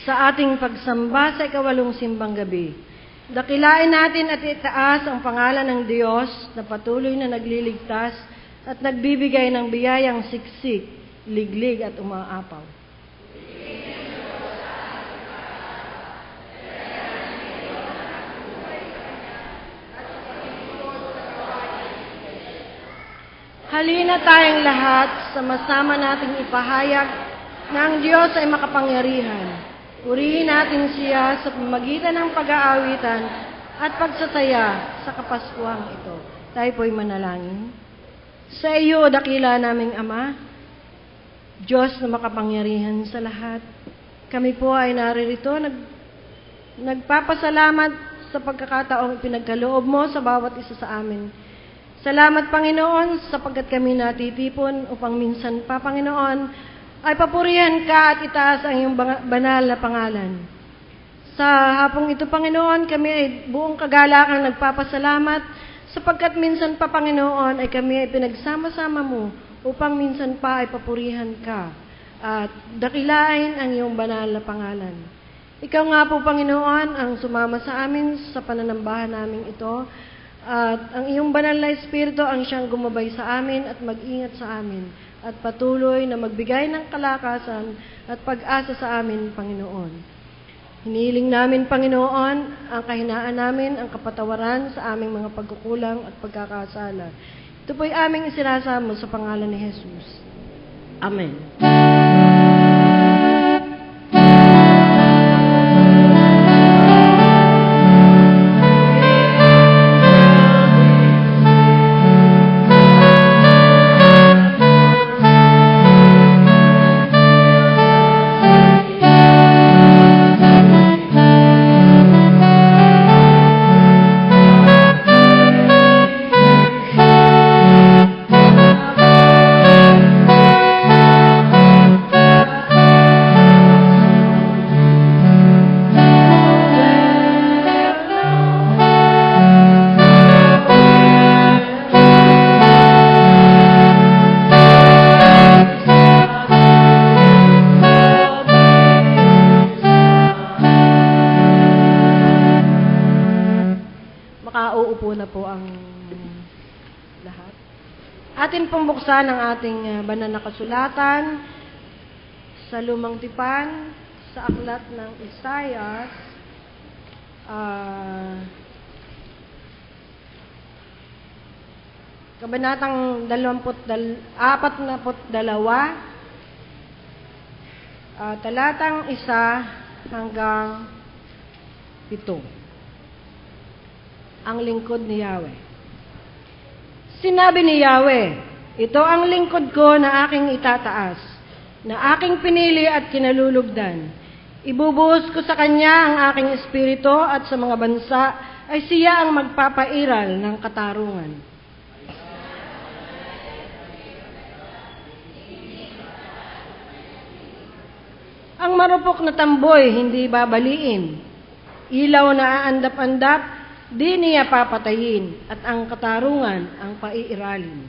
sa ating pagsamba sa ikawalong simbang gabi. Dakilain natin at itaas ang pangalan ng Diyos na patuloy na nagliligtas at nagbibigay ng biyayang siksik, liglig at umaapaw. Halina tayong lahat, sama-sama nating ipahayag na ang Diyos ay makapangyarihan. Purihin natin Siya sa pamamagitan ng pag-aawitan at pagsasaya sa Kapaskuhang ito. Tayo po'y manalangin. Sa iyo, dakila naming Ama, Diyos na makapangyarihan sa lahat, kami po ay naririto, nagpapasalamat sa pagkakataong ipinagkaloob mo sa bawat isa sa amin. Salamat, Panginoon, sapagkat kami natitipon upang minsan pa, Panginoon, ay papurihan ka at itaas ang iyong banal na pangalan. Sa hapong ito, Panginoon, kami ay buong kagalakang nagpapasalamat sapagkat minsan pa, Panginoon, ay kami ay pinagsama-sama mo upang minsan pa ay papurihan ka at dakilain ang iyong banal na pangalan. Ikaw nga po, Panginoon, ang sumama sa amin sa pananambahan namin ito. At ang iyong banal na Espiritu ang siyang gumabay sa amin at mag-ingat sa amin at patuloy na magbigay ng kalakasan at pag-asa sa amin, Panginoon. Hinihiling namin, Panginoon, ang kahinaan namin, ang kapatawaran sa aming mga pagkukulang at pagkakasala. Ito po'y aming isinasamo sa pangalan ni Jesus. Amen. Atin pong buksan ang ating banal na kasulatan sa Lumang Tipan, sa aklat ng Isaias, kabanatang 42, talatang 1 hanggang 7. Ang lingkod ni Yahweh. Sinabi ni Yahweh, ito ang lingkod ko na aking itataas, na aking pinili at kinalulugdan. Ibubuhos ko sa kanya ang aking espiritu at sa mga bansa ay siya ang magpapairal ng katarungan. Ang marupok na tamboy hindi babaliin, ilaw na aandap-andap, di niya papatayin, at ang katarungan ang paiiralin.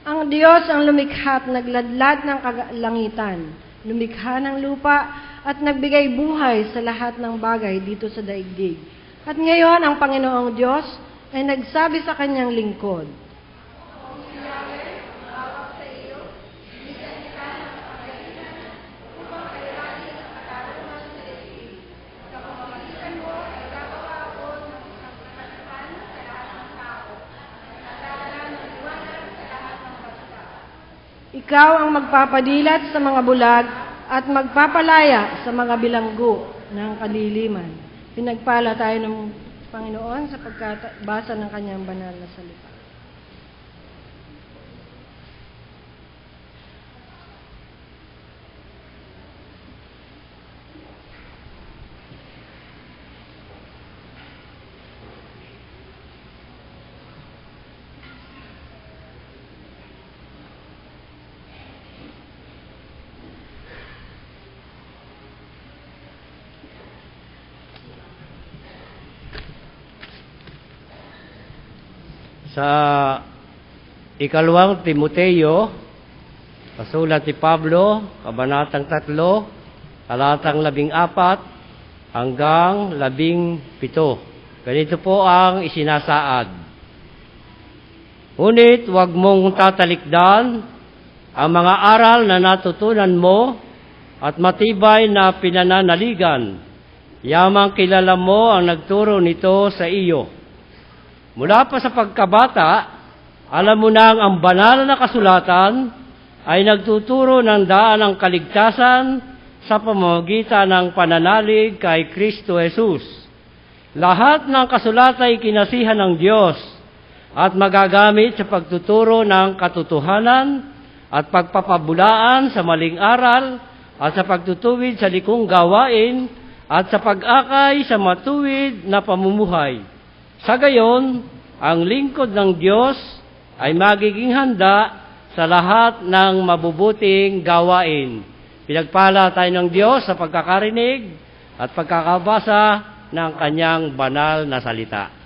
Ang Diyos ang lumikha at nagladlad ng kalangitan, lumikha ng lupa at nagbigay buhay sa lahat ng bagay dito sa daigdig. At ngayon, ang Panginoong Diyos ay nagsabi sa kanyang lingkod, ikaw ang magpapadilat sa mga bulag at magpapalaya sa mga bilanggo ng kadiliman. Pinagpala tayo ng Panginoon sa pagkabasa ng kanyang banal na salita. Sa ikalawang Timoteo, kasulat ni Pablo, kabanatang 3, talatang 14 hanggang 17. Ganito po ang isinasaad. Ngunit huwag mong tatalikdan ang mga aral na natutunan mo at matibay na pinananaligan. Yamang kilala mo ang nagturo nito sa iyo. Mula pa sa pagkabata, alam mo nang ang banal na kasulatan ay nagtuturo ng daan ng kaligtasan sa pamamagitan ng pananalig kay Kristo Jesus. Lahat ng kasulatan ay kinasihan ng Diyos at magagamit sa pagtuturo ng katotohanan at pagpapabulaan sa maling aral at sa pagtutuwid sa likong gawain at sa pag-akay sa matuwid na pamumuhay. Sa gayon, ang lingkod ng Diyos ay magiging handa sa lahat ng mabubuting gawain. Pinagpala tayo ng Diyos sa pagkakarinig at pagkakabasa ng Kanyang banal na salita.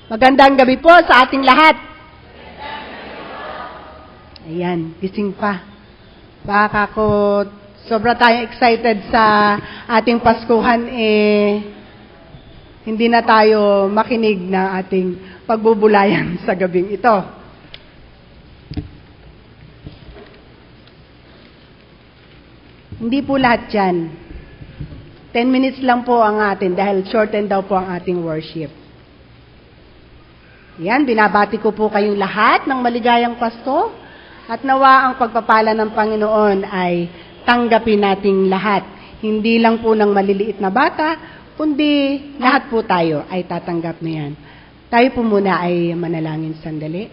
Magandang gabi po sa ating lahat. Ayan, gising pa. Baka ko sobra tayong excited sa ating Paskuhan, hindi na tayo makinig na ating pagbubulayan sa gabing ito. Hindi po lahat yan. 10 minutes lang po ang atin dahil shorten daw po ang ating worship. Yan, binabati ko po kayong lahat ng maligayang Pasko at nawa ang pagpapala ng Panginoon ay tanggapin nating lahat. Hindi lang po ng maliliit na bata, kundi lahat po tayo ay tatanggap na yan. Tayo po muna ay manalangin sandali.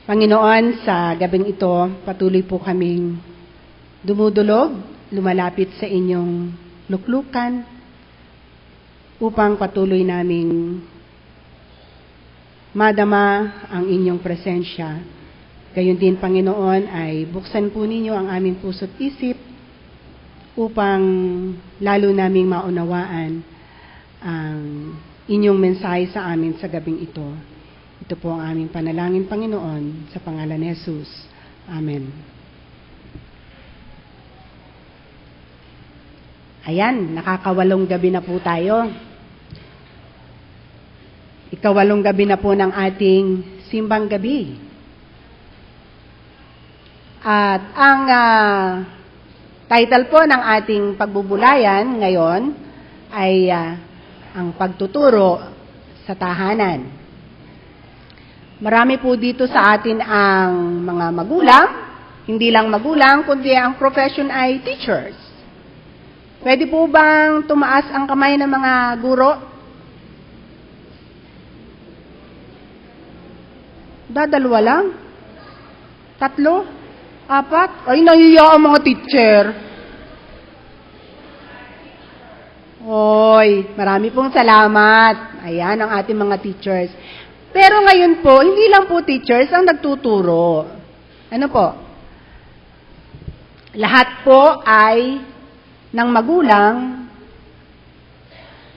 Panginoon, sa gabing ito, patuloy po kaming dumudulog, lumalapit sa inyong luklukan upang patuloy naming madama ang inyong presensya. Gayon din, Panginoon, ay buksan po ninyo ang aming puso't isip upang lalo naming maunawaan ang inyong mensahe sa amin sa gabing ito. Ito po ang aming panalangin, Panginoon, sa pangalan ni Jesus. Amen. Ayan, nakakawalong gabi na po tayo. Ikawalong gabi na po ng ating simbang gabi. At ang title po ng ating pagbubulayan ngayon ay ang pagtuturo sa tahanan. Marami po dito sa atin ang mga magulang, hindi lang magulang, kundi ang profession ay teachers. Pwede po bang tumaas ang kamay ng mga guro? Dadalwa lang? 3? 4? Ay, nahiya ang mga teacher. Oy, marami pong salamat. Ayan ang ating mga teachers. Pero ngayon po, hindi lang po teachers ang nagtuturo. Ano po? Lahat po ay ng magulang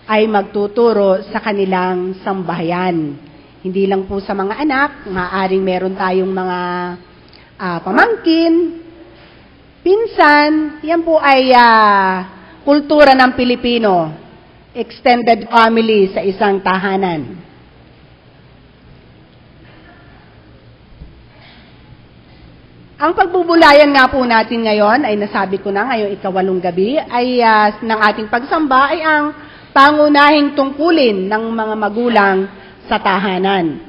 ay magtuturo sa kanilang sambahayan. Hindi lang po sa mga anak, maaaring meron tayong mga pamangkin, pinsan, yan po ay kultura ng Pilipino, extended family sa isang tahanan. Ang pagbubulayan nga po natin ngayon, ay nasabi ko na ngayong ikawalong gabi, ay ng ating pagsamba ay ang pangunahing tungkulin ng mga magulang sa tahanan.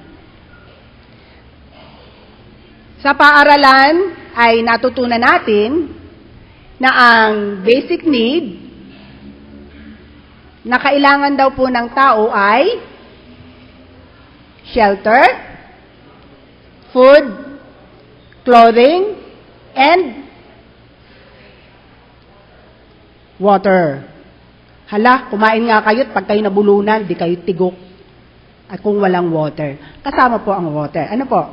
Sa paaralan ay natutunan natin na ang basic need na kailangan daw po ng tao ay shelter, food, clothing, and water. Hala, kumain nga kayo at pag kayo nabulunan, di kayo tigok. At kung walang water, kasama po ang water. Ano po?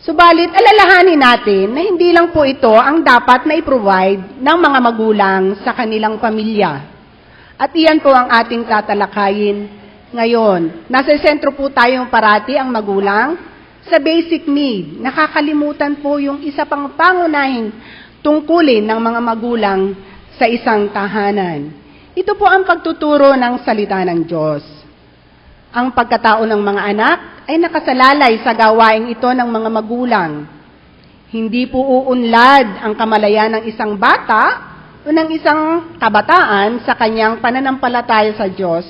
Subalit, alalahanin natin na hindi lang po ito ang dapat na i-provide ng mga magulang sa kanilang pamilya. At iyan po ang ating tatalakayin ngayon. Nasa sentro po tayong parati ang magulang sa basic need. Nakakalimutan po yung isa pang pangunahing tungkulin ng mga magulang sa isang tahanan. Ito po ang pagtuturo ng salita ng Diyos. Ang pagkatao ng mga anak ay nakasalalay sa gawaing ito ng mga magulang. Hindi po uunlad ang kamalayan ng isang bata o ng isang kabataan sa kanyang pananampalataya sa Diyos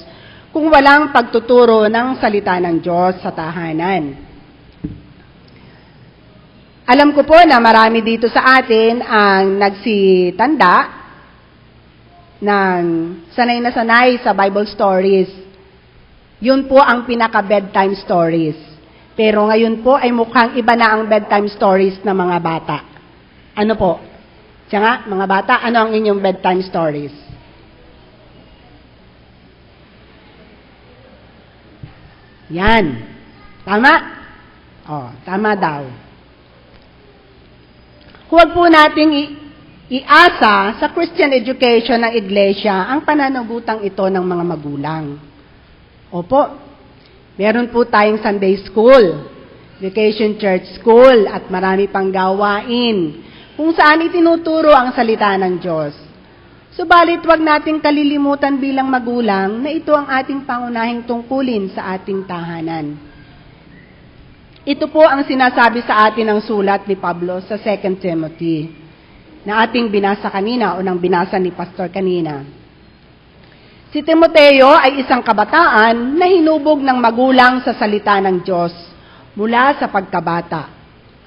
kung walang pagtuturo ng salita ng Diyos sa tahanan. Alam ko po na marami dito sa atin ang nagsitanda ng sanay na sanay sa Bible stories. Yun po ang pinaka-bedtime stories. Pero ngayon po ay mukhang iba na ang bedtime stories ng mga bata. Ano po? Siya nga, mga bata, ano ang inyong bedtime stories? Yan. Tama? Tama daw. Huwag po nating iasa sa Christian education ng Iglesia ang pananagutang ito ng mga magulang. Opo, meron po tayong Sunday School, Vacation Church School, at marami pang gawain kung saan itinuturo ang salita ng Diyos. Subalit, wag nating kalilimutan bilang magulang na ito ang ating pangunahing tungkulin sa ating tahanan. Ito po ang sinasabi sa atin ng sulat ni Pablo sa 2 Timothy na ating binasa kanina o nang binasa ni Pastor kanina. Si Timoteo ay isang kabataan na hinubog ng magulang sa salita ng Diyos mula sa pagkabata.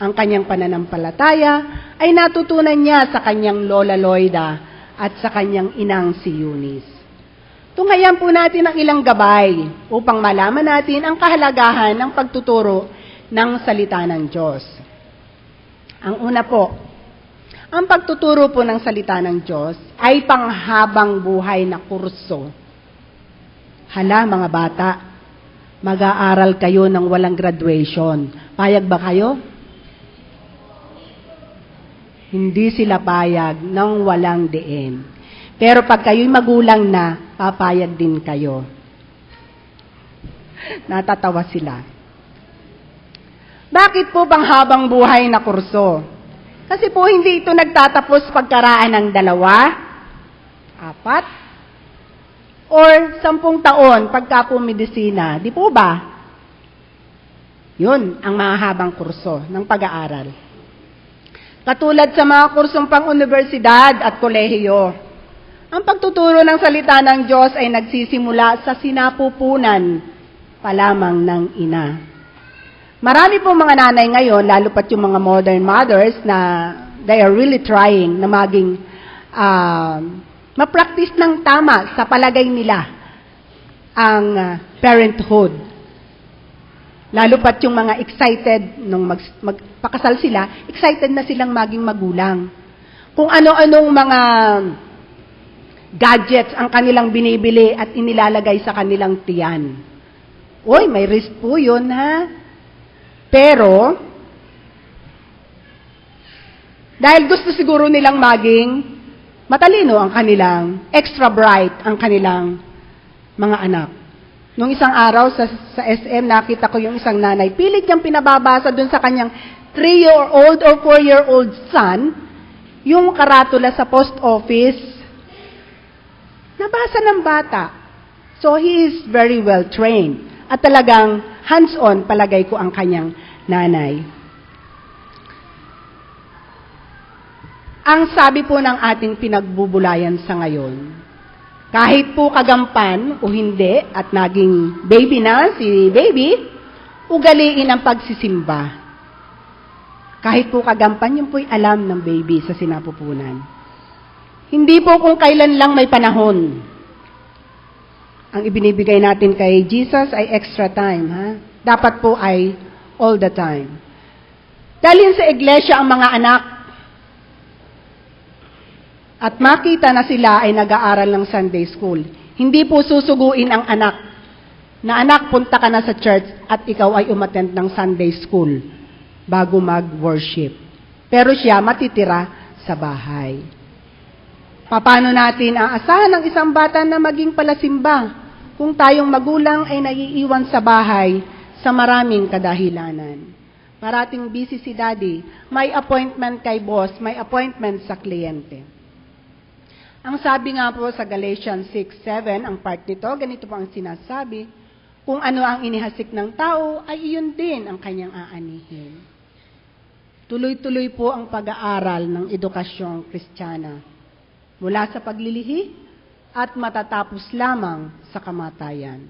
Ang kanyang pananampalataya ay natutunan niya sa kanyang lola Loida at sa kanyang inang si Eunice. Tunghayan po natin ang ilang gabay upang malaman natin ang kahalagahan ng pagtuturo ng salita ng Diyos. Ang una po, ang pagtuturo po ng salita ng Diyos ay panghabang buhay na kurso. Hala mga bata, mag-aaral kayo ng walang graduation. Payag ba kayo? Hindi sila payag ng walang diin. Pero pag kayo'y magulang na, papayag din kayo. Natatawa sila. Bakit po panghabang buhay na kurso? Kasi po hindi ito nagtatapos pagkaraan ng 2, 4, or 10 taon pagka po medisina. Di po ba? Yun ang mahabang kurso ng pag-aaral. Katulad sa mga kursong pang-universidad at kolehiyo, ang pagtuturo ng salita ng Diyos ay nagsisimula sa sinapupunan pa lamang ng ina. Marami po mga nanay ngayon, lalo pat yung mga modern mothers na they are really trying na maging ma-practice ng tama sa palagay nila ang parenthood. Lalo pat yung mga excited nung magpakasal sila, excited na silang maging magulang. Kung ano-anong mga gadgets ang kanilang binibili at inilalagay sa kanilang tiyan. Uy, may risk po yun, ha? Pero, dahil gusto siguro nilang maging matalino ang kanilang, extra bright ang kanilang mga anak. Nung isang araw sa SM, nakita ko yung isang nanay, pilit niyang pinababasa dun sa kanyang 3-year-old or 4-year-old son, yung karatula sa post office, nabasa ng bata. So, he is very well trained. At talagang hands-on palagay ko ang kanyang nanay. Ang sabi po ng ating pinagbubulayan sa ngayon, kahit po kagampan o hindi at naging baby na si baby, ugaliin ang pagsisimba. Kahit po kagampan, yun po'y alam ng baby sa sinapupunan. Hindi po kung kailan lang may panahon. Ang ibinibigay natin kay Jesus ay extra time, ha? Dapat po ay all the time. Dalhin sa iglesia ang mga anak at makita na sila ay nag-aaral ng Sunday School. Hindi po susuguin ang anak na anak, punta ka na sa church at ikaw ay umattend ng Sunday School bago mag-worship. Pero siya matitira sa bahay. Paano natin aasahan ang isang bata na maging palasimba kung tayong magulang ay naiiwan sa bahay sa maraming kadahilanan? Parating busy si daddy, may appointment kay boss, may appointment sa kliyente. Ang sabi nga po sa Galatians 6:7, ang part nito, ganito po ang sinasabi, kung ano ang inihasik ng tao, ay iyon din ang kanyang aanihin. Tuloy-tuloy po ang pag-aaral ng edukasyong Kristiyana, mula sa paglilihi at matatapos lamang sa kamatayan.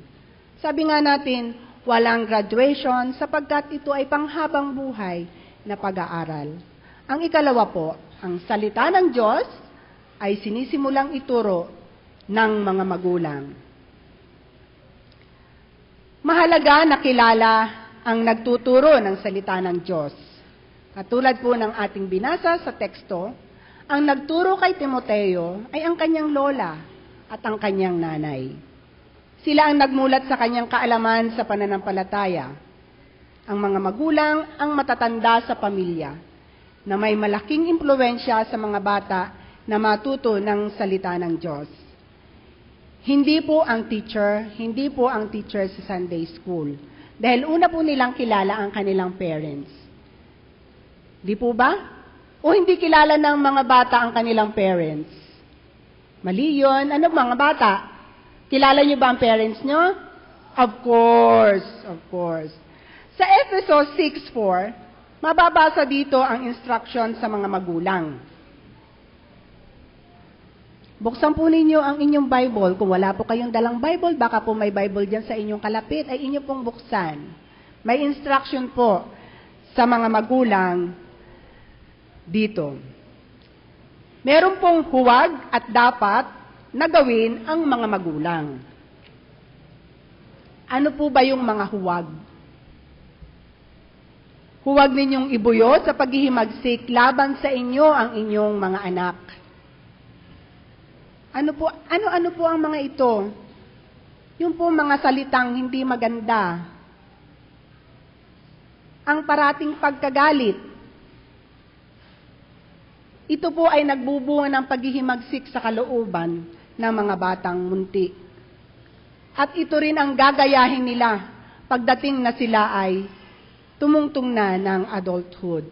Sabi nga natin, walang graduation sapagkat ito ay panghabang buhay na pag-aaral. Ang ikalawa po, ang salita ng Diyos ay sinisimulang ituro ng mga magulang. Mahalaga na kilala ang nagtuturo ng salita ng Diyos. Katulad po ng ating binasa sa teksto, ang nagturo kay Timoteo ay ang kanyang lola at ang kanyang nanay. Sila ang nagmulat sa kanyang kaalaman sa pananampalataya. Ang mga magulang ang matatanda sa pamilya na may malaking impluwensya sa mga bata na matuto ng salita ng Diyos. Hindi po ang teacher sa Sunday school. Dahil una po nilang kilala ang kanilang parents. Di po ba? O hindi kilala ng mga bata ang kanilang parents? Mali yun. Ano mga bata? Kilala niyo ba ang parents nyo? Of course. Sa Efesos 6:4, mababasa dito ang instruction sa mga magulang. Buksan po ninyo ang inyong Bible. Kung wala po kayong dalang Bible, baka po may Bible dyan sa inyong kalapit, ay inyo pong buksan. May instruction po sa mga magulang dito. Meron pong huwag at dapat na gawin ang mga magulang. Ano po ba yung mga huwag? Huwag ninyong ibuyo sa paghihimagsik laban sa inyo ang inyong mga anak. Ano po ang mga ito? Yung po mga salitang hindi maganda. Ang parating pagkagalit. Ito po ay nagbubunga ng paghihimagsik sa kalooban ng mga batang munti. At ito rin ang gagayahin nila pagdating na sila ay tumungtong na ng adulthood.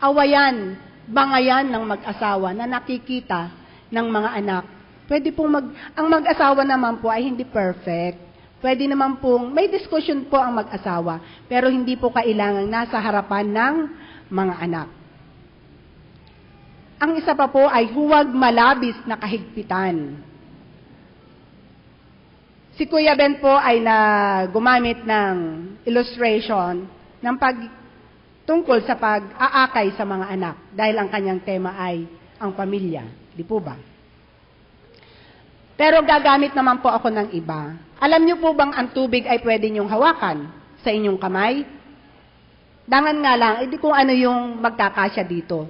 Awayan, bangayan ng mag-asawa na nakikita ng mga anak. Ang mag-asawa naman po ay hindi perfect. Pwede naman pong, may discussion po ang mag-asawa, pero hindi po kailangang nasa harapan ng mga anak. Ang isa pa po ay huwag malabis na kahigpitan. Si Kuya Ben po ay gumamit ng illustration ng tungkol sa pag-aakay sa mga anak dahil ang kanyang tema ay ang pamilya. Di po ba? Pero gagamit naman po ako ng iba. Alam niyo po bang ang tubig ay pwede niyong hawakan sa inyong kamay? Dangan nga lang, hindi kung ano yung magkakasya dito.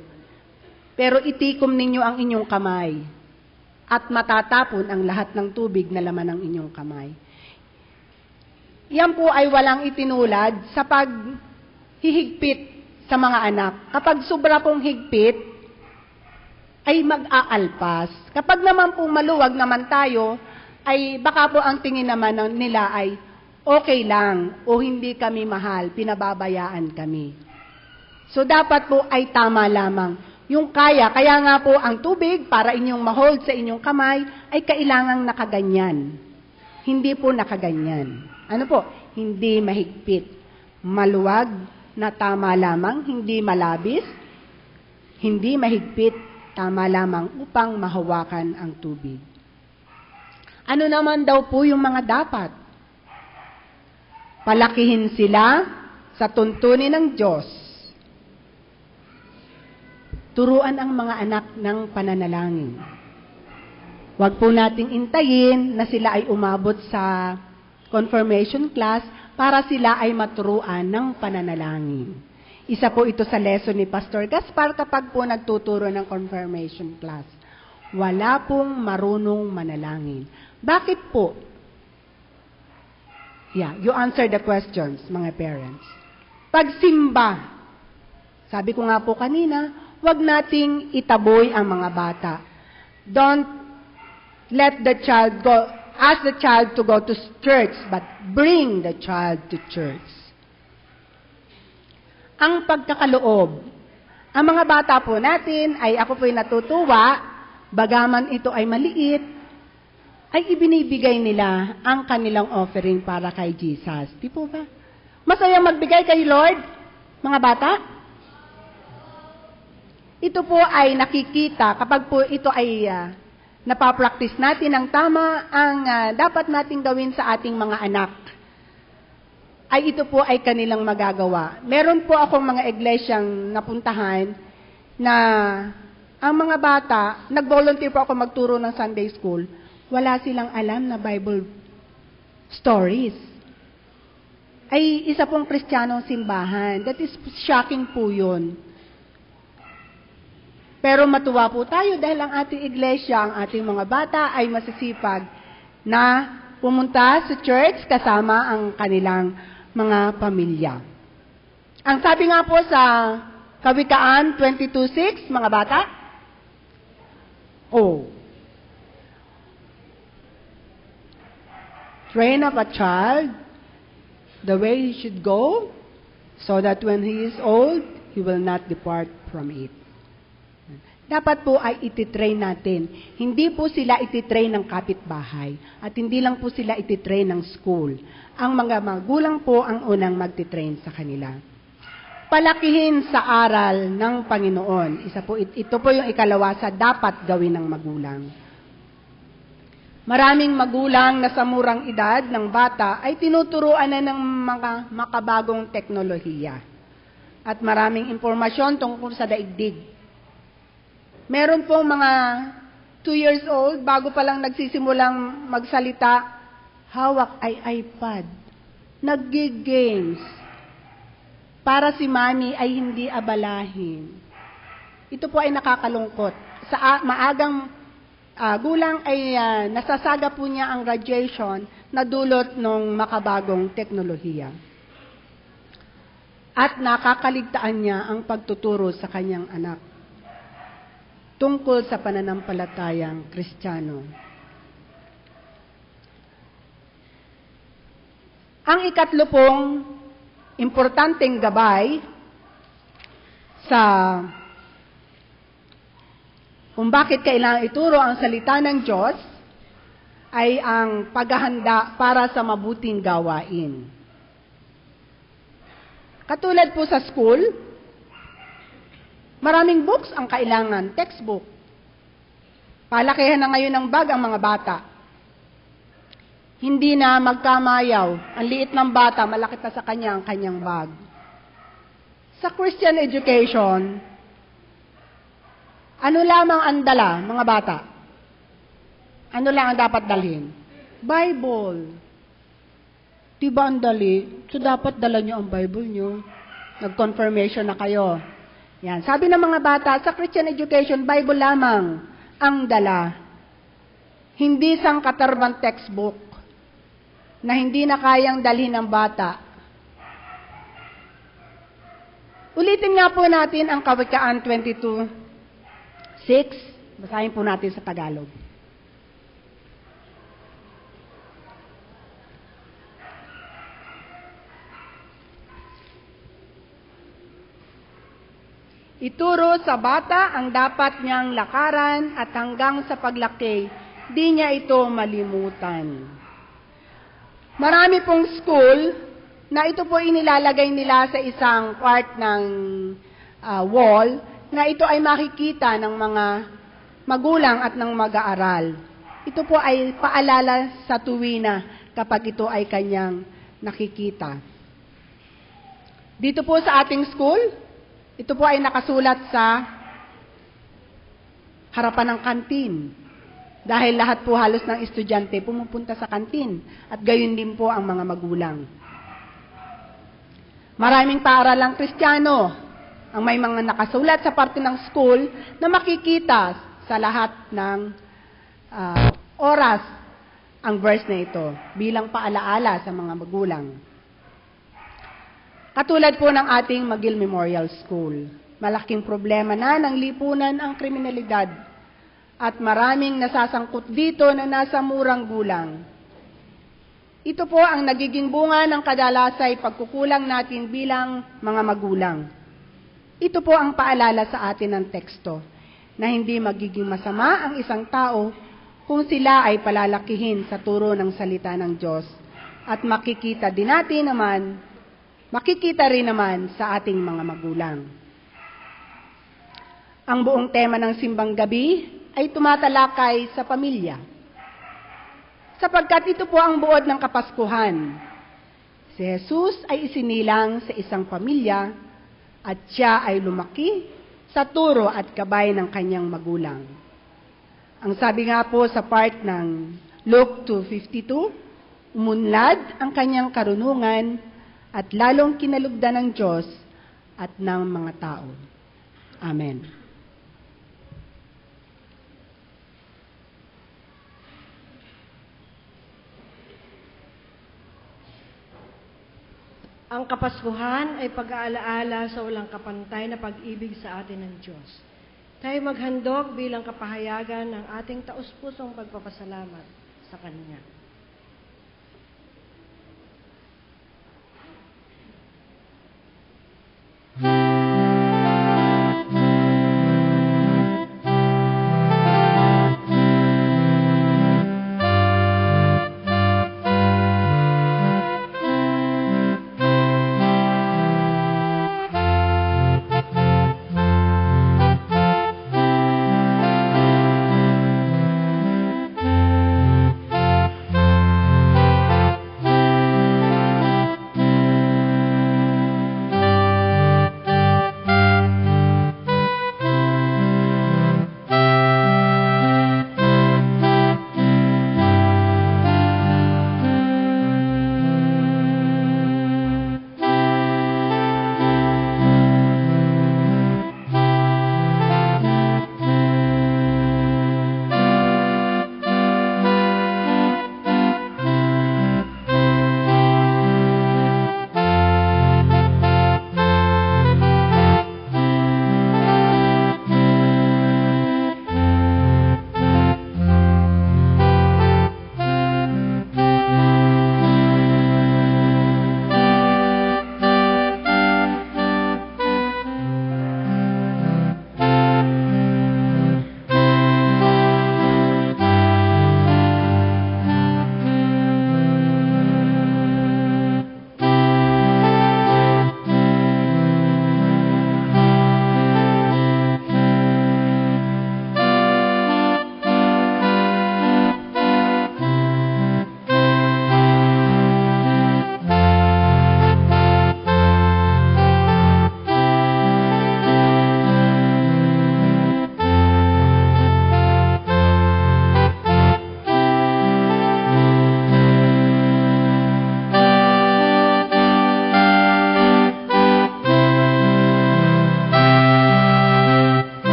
Pero itikom ninyo ang inyong kamay at matatapon ang lahat ng tubig na laman ng inyong kamay. Yan po ay walang itinulad sa paghihigpit sa mga anak. Kapag sobra pong higpit, ay mag-aalpas. Kapag naman po maluwag naman tayo, ay baka po ang tingin naman nila ay okay lang o hindi kami mahal, pinababayaan kami. So dapat po ay tama lamang. Yung kaya nga po ang tubig para inyong ma-hold sa inyong kamay ay kailangang nakaganyan. Hindi po nakaganyan. Ano po? Hindi mahigpit. Maluwag na tama lamang, hindi malabis, hindi mahigpit, tama lamang upang mahawakan ang tubig. Ano naman daw po yung mga dapat? Palakihin sila sa tuntunin ng Diyos. Turuan ang mga anak ng pananalangin. Huwag po nating intayin na sila ay umabot sa confirmation class para sila ay maturuan ng pananalangin. Isa po ito sa lesson ni Pastor Gaspar kapag po nagtuturo ng confirmation class. Wala pong marunong manalangin. Bakit po? Yeah, you answer the questions, mga parents. Pagsimba. Sabi ko nga po kanina, huwag nating itaboy ang mga bata. Don't let the child go, ask the child to go to church, but bring the child to church. Ang pagkakaloob. Ang mga bata po natin, ay ako po'y natutuwa, bagaman ito ay maliit, ay ibinibigay nila ang kanilang offering para kay Jesus. Di po ba? Masaya magbigay kay Lord, mga bata? Ito po ay nakikita, kapag po ito ay napapractice natin ang tama, ang dapat nating gawin sa ating mga anak, ay ito po ay kanilang magagawa. Meron po akong mga iglesyang napuntahan na ang mga bata, nag-volunteer po ako magturo ng Sunday school, wala silang alam na Bible stories. Ay isa pong Kristiyanong simbahan. That is shocking po yun. Pero matuwa po tayo dahil ang ating iglesia, ang ating mga bata ay masisipag na pumunta sa church kasama ang kanilang mga pamilya. Ang sabi nga po sa Kawikaan 22:6, mga bata, Train up a child the way he should go, so that when he is old, he will not depart from it. Dapat po ay ititrain natin. Hindi po sila ititrain ng kapitbahay at hindi lang po sila ititrain ng school. Ang mga magulang po ang unang magtitrain sa kanila. Palakihin sa aral ng Panginoon. Ito po yung ikalawa sa dapat gawin ng magulang. Maraming magulang na sa murang edad ng bata ay tinuturuan na ng mga makabagong teknolohiya at maraming impormasyon tungkol sa daigdig. Meron pong mga 2 years old, bago pa lang nagsisimulang magsalita, hawak ay iPad, nag-games, para si mami ay hindi abalahin. Ito po ay nakakalungkot. Sa maagang gulang ay nasasaga po niya ang radiation na dulot ng makabagong teknolohiya. At nakakaligtaan niya ang pagtuturo sa kanyang anak tungkol sa pananampalatayang Kristiyano. Ang ikatlo pong importanteng gabay sa kung bakit kailangan ituro ang salita ng Diyos ay ang paghahanda para sa mabuting gawain. Katulad po sa school, maraming books ang kailangan, textbook. Palakihan na ngayon ng bag ang mga bata. Hindi na magkamayaw. Ang liit ng bata, malaki pa sa kanya ang kanyang bag. Sa Christian education, ano lamang ang dala, mga bata? Ano lang ang dapat dalhin? Bible. Diba ang dali? So dapat dala nyo ang Bible nyo. Nag-confirmation na kayo. Yan. Sabi ng mga bata, sa Christian education, Bible lamang ang dala. Hindi sangkatarbang textbook na hindi na kayang dalhin ng bata. Ulitin nga po natin ang Kawikaan 22:6. Basahin po natin sa Tagalog. Ituro sa bata ang dapat niyang lakaran at hanggang sa paglaki, di niya ito malimutan. Marami pong school na ito po inilalagay nila sa isang part ng wall na ito ay makikita ng mga magulang at ng mag-aaral. Ito po ay paalala sa tuwina kapag ito ay kanyang nakikita. Dito po sa ating school, ito po ay nakasulat sa harapan ng kantin. Dahil lahat po halos ng estudyante pumupunta sa kantin at gayon din po ang mga magulang. Maraming paaralang Kristiyano ang may mga nakasulat sa parte ng school na makikita sa lahat ng oras ang verse na ito bilang paalaala sa mga magulang. Katulad po ng ating McGill Memorial School. Malaking problema na ng lipunan ang kriminalidad at maraming nasasangkot dito na nasa murang gulang. Ito po ang nagiging bunga ng kadalasay pagkukulang natin bilang mga magulang. Ito po ang paalala sa atin ng teksto na hindi magiging masama ang isang tao kung sila ay palalakihin sa turo ng salita ng Diyos at makikita rin naman sa ating mga magulang. Ang buong tema ng Simbang Gabi ay tumatalakay sa pamilya. Sapagkat ito po ang buod ng Kapaskuhan. Si Jesus ay isinilang sa isang pamilya at siya ay lumaki sa turo at gabay ng kanyang magulang. Ang sabi nga po sa part ng Luke 2:52, umunlad ang kanyang karunungan at lalong kinalugdan ng Diyos at ng mga tao. Amen. Ang Kapaskuhan ay pag-aalaala sa walang kapantay na pag-ibig sa atin ng Diyos. Tayo maghandog bilang kapahayagan ng ating taus-pusong pagpapasalamat sa Kanya.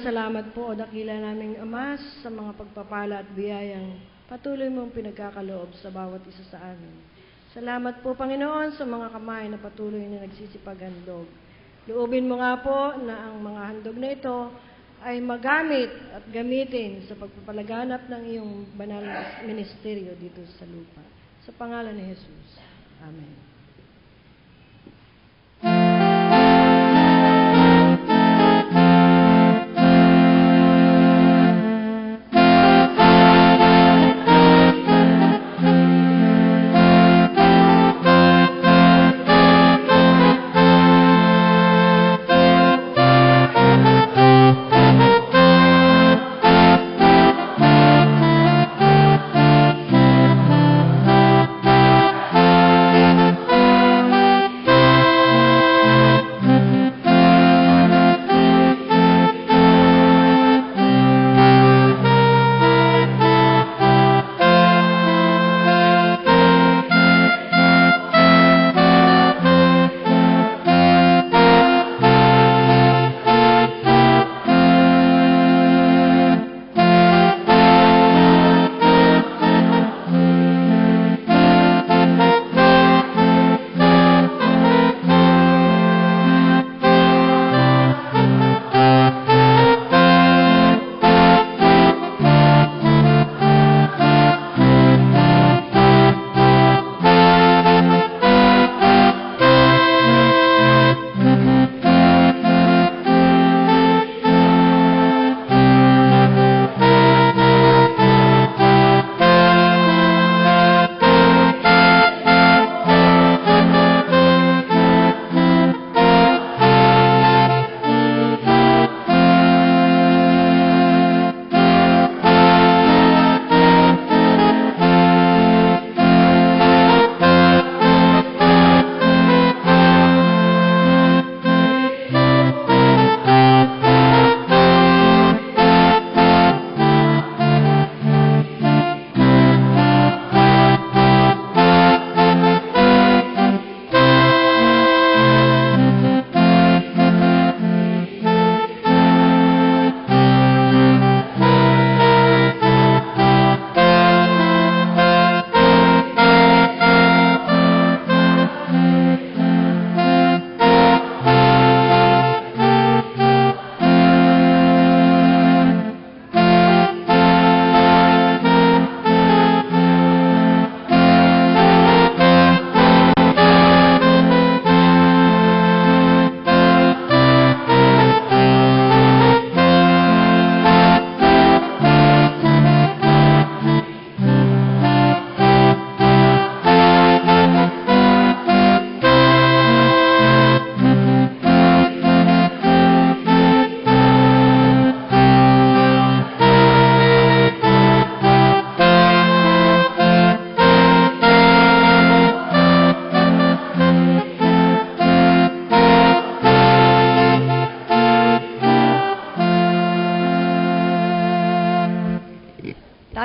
salamat po, o dakila naming Ama, sa mga pagpapala at biyayang patuloy mong pinagkakaloob sa bawat isa sa amin. Salamat po, Panginoon, sa mga kamay na patuloy na nagsisipaghandog. Loobin mo nga po na ang mga handog na ito ay magamit at gamitin sa pagpapalaganap ng iyong banal na ministeryo dito sa lupa. Sa pangalan ni Jesus. Amen.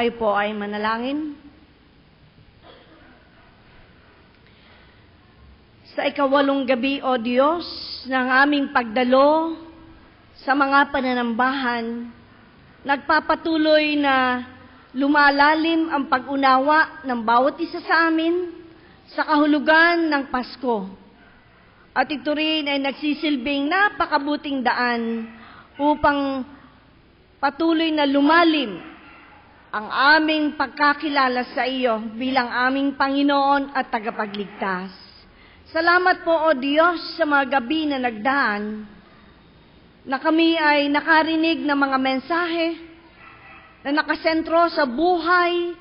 Tayo po ay manalangin. Sa ikawalong gabi, O Diyos, ng aming pagdalo sa mga pananambahan, nagpapatuloy na lumalalim ang pag-unawa ng bawat isa sa amin sa kahulugan ng Pasko. At ito rin ay nagsisilbing napakabuting daan upang patuloy na lumalim ang aming pagkakilala sa iyo bilang aming Panginoon at tagapagligtas. Salamat po, O Diyos, sa mga gabi na nagdaan, na kami ay nakarinig ng mga mensahe na nakasentro sa buhay,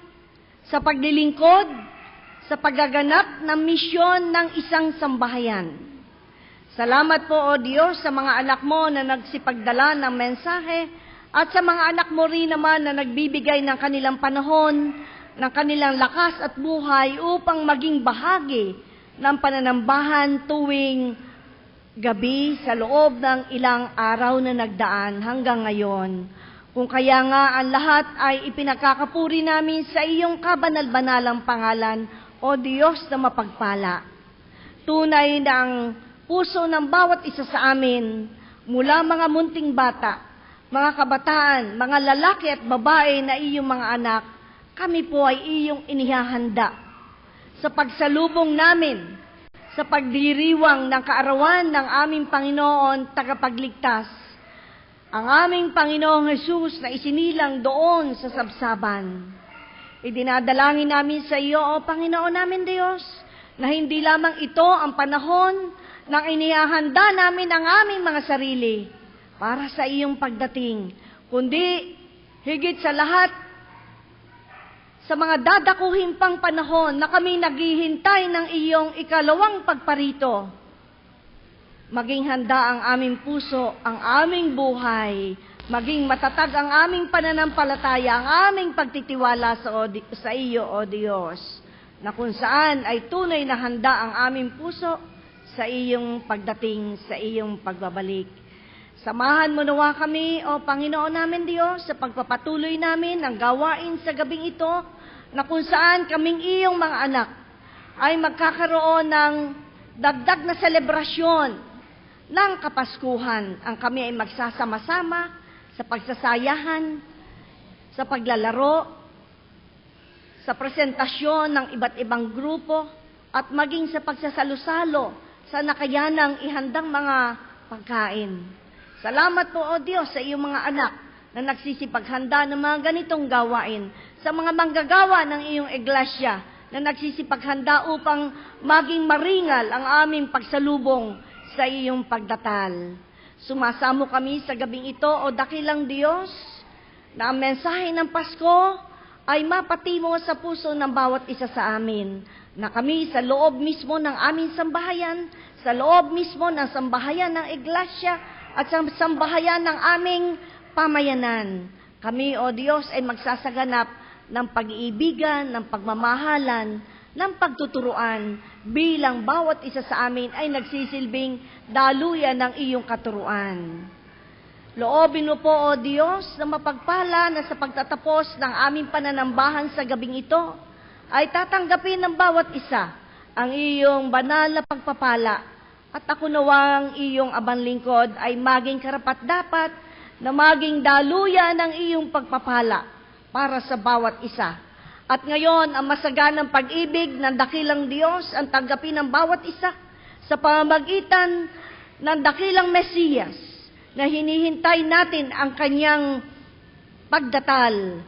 sa paglilingkod, sa paggaganap ng misyon ng isang sambahayan. Salamat po, O Diyos, sa mga anak mo na nagsipagdala ng mensahe at sa mga anak mo rin naman na nagbibigay ng kanilang panahon, ng kanilang lakas at buhay upang maging bahagi ng pananambahan tuwing gabi sa loob ng ilang araw na nagdaan hanggang ngayon. Kung kaya nga ang lahat ay ipinagkakapuri namin sa iyong kabanal-banalang pangalan, O Diyos na mapagpala. Tunay na ang puso ng bawat isa sa amin, mula mga munting bata mga kabataan, mga lalaki at babae na iyong mga anak, kami po ay iyong inihahanda sa pagsalubong namin, sa pagdiriwang ng kaarawan ng aming Panginoon tagapagligtas, ang aming Panginoong Jesus na isinilang doon sa sabsaban. Idinadalangin namin sa iyo, O Panginoon namin Diyos, na hindi lamang ito ang panahon ng inihahanda namin ang aming mga sarili para sa iyong pagdating, kundi higit sa lahat, sa mga dadakuhin pang panahon na kami naghihintay ng iyong ikalawang pagparito, maging handa ang aming puso, ang aming buhay, maging matatag ang aming pananampalataya, ang aming pagtitiwala sa iyo, O Diyos, na kung saan ay tunay na handa ang aming puso sa iyong pagdating, sa iyong pagbabalik. Samahan mo nawa kami, O Panginoon namin Diyos, sa pagpapatuloy namin ng gawain sa gabing ito, na kung saan kaming iyong mga anak ay magkakaroon ng dagdag na selebrasyon ng Kapaskuhan. Ang kami ay magsasama-sama sa pagsasayahan, sa paglalaro, sa presentasyon ng iba't ibang grupo, at maging sa pagsasalo-salo sa nakayanang ihandang mga pagkain. Salamat po, O Diyos, sa iyong mga anak na nagsisipaghanda ng mga ganitong gawain, sa mga manggagawa ng iyong iglesia na nagsisipaghanda upang maging maringal ang aming pagsalubong sa iyong pagdatal. Sumasamo kami sa gabing ito, O dakilang Diyos, na ang mensahe ng Pasko ay mapatimo sa puso ng bawat isa sa amin, na kami sa loob mismo ng aming sambahayan, sa loob mismo ng sambahayan ng iglesia, at sa sambahayan ng aming pamayanan, kami, O Diyos, ay magsasaganap ng pag-iibigan, ng pagmamahalan, ng pagtuturuan, bilang bawat isa sa amin ay nagsisilbing daluyan ng iyong katuruan. Loobin mo po, O Diyos, na mapagpala na sa pagtatapos ng aming pananambahan sa gabing ito, ay tatanggapin ng bawat isa ang iyong banal na pagpapala, at ako nawang iyong abang lingkod ay maging karapat-dapat na maging daluyan ng iyong pagpapala para sa bawat isa. At ngayon, ang masaganang pag-ibig ng dakilang Diyos ang tanggapin ng bawat isa sa pamamagitan ng dakilang Mesiyas na hinihintay natin ang kanyang pagdatal.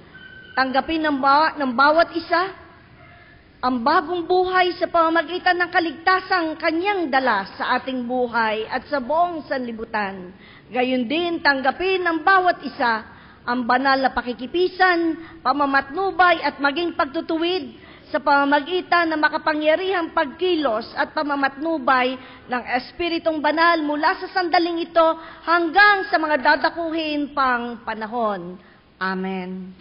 Tanggapin ng bawat isa ang bagong buhay sa pamamagitan ng kaligtasang kanyang dala sa ating buhay at sa buong sanlibutan. Gayon din, tanggapin ng bawat isa ang banal na pakikipisan, pamamatnubay at maging pagtutuwid sa pamamagitan ng makapangyarihang pagkilos at pamamatnubay ng Espiritong Banal mula sa sandaling ito hanggang sa mga dadakuhin pang panahon. Amen.